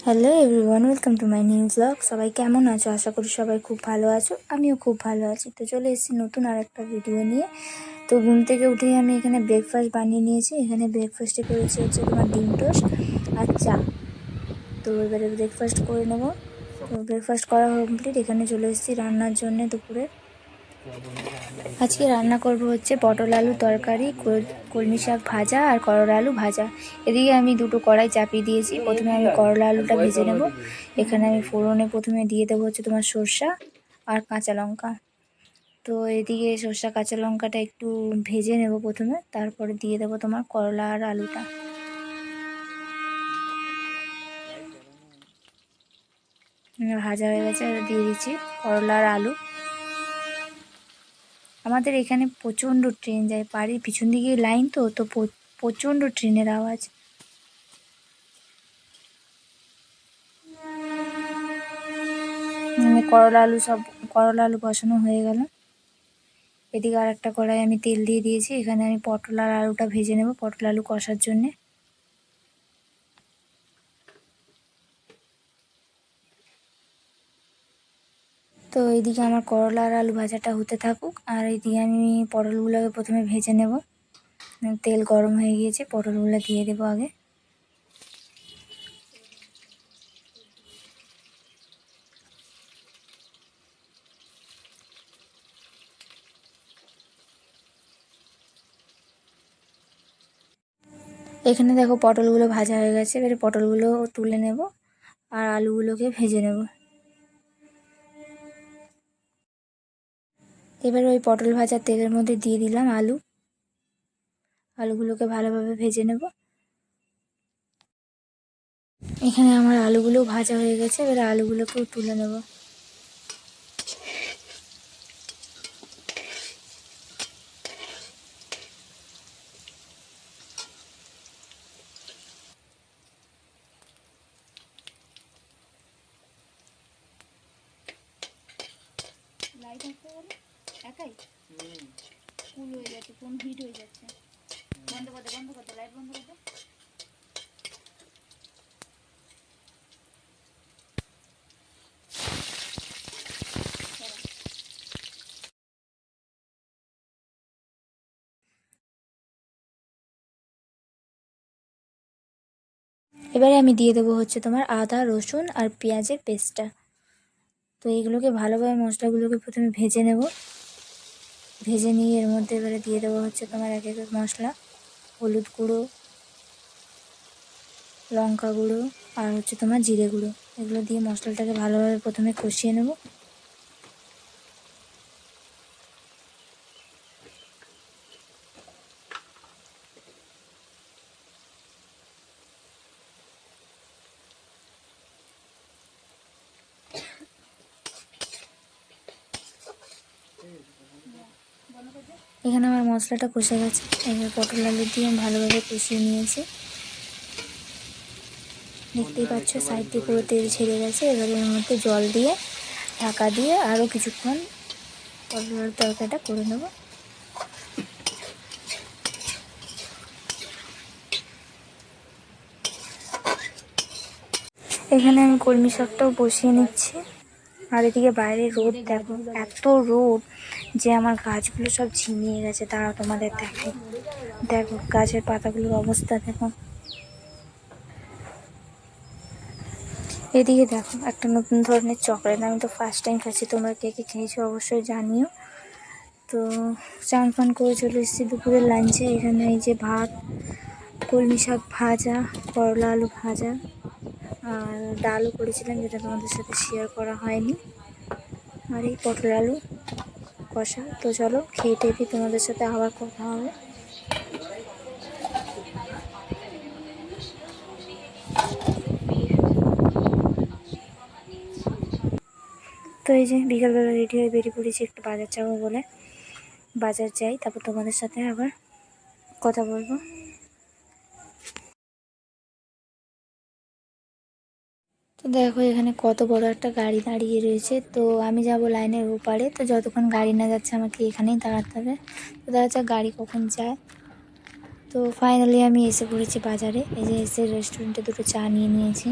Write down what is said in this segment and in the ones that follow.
Hello everyone, welcome to my new blog. সবাই কেমন আছো? আশা করি সবাই খুব ভালো আছো। আমিও খুব ভালো আছি। তো চলে এসেছি নতুন আর একটা ভিডিও নিয়ে। তো ঘুম থেকে উঠেই আমি এখানে ব্রেকফাস্ট বানিয়ে নিয়েছি। এখানে ব্রেকফাস্টে করেছি হচ্ছে তোমার ডিম টোস্ট আর চা। তো এবারে ব্রেকফাস্ট করে নেবো। তো ব্রেকফাস্ট করা কমপ্লিট। এখানে চলে এসেছি রান্নার জন্যে দুপুরে। আজকে রান্না করব হচ্ছে পটল আলু তরকারি, কলমি শাক ভাজা আর করলা আলু ভাজা। এদিকে আমি দুটো কড়াই চাপিয়ে দিয়েছি। প্রথমে আমি করলা আলুটা ভেজে নেব। এখানে আমি ফোড়নে প্রথমে দিয়ে দেবো হচ্ছে তোমার সর্ষা আর কাঁচা লঙ্কা। তো এদিকে সর্ষা কাঁচা লঙ্কাটা একটু ভেজে নেব প্রথমে, তারপরে দিয়ে দেবো তোমার করলা আর আলুটা। ভাজা হয়ে গেছে, দিয়ে দিচ্ছি করলা আর আলু। আমাদের এখানে প্রচণ্ড ট্রেন যায়, বাড়ির পিছন দিকে লাইন তো তো প্রচণ্ড ট্রেনের আওয়াজ। করলা আলু বসানো হয়ে গেল। এদিকে আর একটা কড়াই আমি তেল দিয়ে দিয়েছি। এখানে আমি পটল আর আলুটা ভেজে নেব পটল আলু কষার জন্যে। তো এইদিকে আমার করলা আর আলু ভাজাটা হতে থাকুক, আর এইদিকে আমি পটলগুলোকে প্রথমে ভেজে নেব। তেল গরম হয়ে গিয়েছে, পটলগুলো দিয়ে দেবো আগে। এখানে দেখো পটলগুলো ভাজা হয়ে গেছে। এবারে পটলগুলো তুলে নেব আর আলুগুলোকে ভেজে নেব। এবারে ওই পটল ভাজা তেলের মধ্যে দিয়ে দিলাম আলুগুলোকে ভালোভাবে ভেজে নেব। এখানে আমার আলুগুলো ভাজা হয়ে গেছে। এবারে আলুগুলোকেও তুলে নেব। লাইট আসতে গেলে একাই ফুল হয়ে যাচ্ছে, ফোন হিট হয়ে যাচ্ছে। বন্ধ করতে লাইট বন্ধ করতে। এবারে আমি দিয়ে দেবো হচ্ছে তোমার আদা রসুন আর পেঁয়াজের পেস্টটা। তো এইগুলোকে ভালোভাবে মশলাগুলোকে প্রথমে ভেজে নেব। ভেজে নিয়ে এর মধ্যে এবারে দিয়ে দেবো হচ্ছে তোমার এক এক মশলা, হলুদ গুঁড়ো, লঙ্কা গুঁড়ো আর হচ্ছে তোমার জিরে গুঁড়ো। এগুলো দিয়ে মশলাটাকে ভালোভাবে প্রথমে কষিয়ে নেব। এখানে আমার মশলাটা কষে গেছে। এবার পটল আলু দিয়ে আমি ভালোভাবে কষিয়ে নিয়েছি। দেখতেই পাচ্ছ সাইড দিয়ে পুরো তেল ছেড়ে গেছে। এবারে এর মধ্যে জল দিয়ে ঢাকা দিয়ে আরও কিছুক্ষণ পটল আলুর তরকারিটা করে নেব। এখানে আমি কলমি শাকটাও বসিয়ে নিচ্ছি। আর এদিকে বাইরে রোদ দেখো, এত রোদ যে আমার গাছগুলো সব ঝিমিয়ে গেছে। তারা তোমাদের দেখাই, দেখো গাছের পাতাগুলোর অবস্থা দেখো। এদিকে দেখো একটা নতুন ধরনের চকলেট, আমি তো ফার্স্ট টাইম খাচ্ছি। তোমরা কে কে খেয়েছো অবশ্যই জানিও। তো চান ফান করে চলে এসেছি দুপুরের লাঞ্চে। এখানে এই যে ভাত, কলমি শাক ভাজা, করলা আলু ভাজা আর ডালও করেছিলাম, যেটা তোমাদের সাথে শেয়ার করা হয়নি। আর এই পটল আলু কষা। তো চলো খেয়ে টেয়ে তোমাদের সাথে আবার কথা হবে। তো এই যে বিকালবেলা রেডি হয়ে বেরিয়ে পড়েছি একটু বাজার যাবো বলে। বাজার যাই, তারপর তোমাদের সাথে আবার কথা বলবো। তো দেখো এখানে কত বড় একটা গাড়ি দাঁড়িয়ে রয়েছে। তো আমি যাব লাইনের ওপারে। তো যতক্ষণ গাড়ি না যাচ্ছে আমাকে এখানেই দাঁড়াতে হবে। তো দেখা যাক গাড়ি কখন যায়। তো ফাইনালি আমি এসে পড়েছি বাজারে। এই যে এসে রেস্টুরেন্টে দুটো চা নিয়ে নিয়েছি।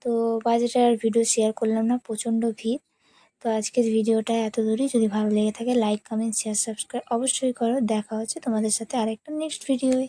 তো তো বাজেটের আর ভিডিও শেয়ার করলাম না, প্রচণ্ড ভিড়। তো আজকের ভিডিওটা এত দূরই। যদি ভালো লেগে থাকে লাইক, কমেন্ট, শেয়ার, সাবস্ক্রাইব অবশ্যই করো। দেখা হচ্ছে তোমাদের সাথে আরেকটা নেক্সট ভিডিওয়ে।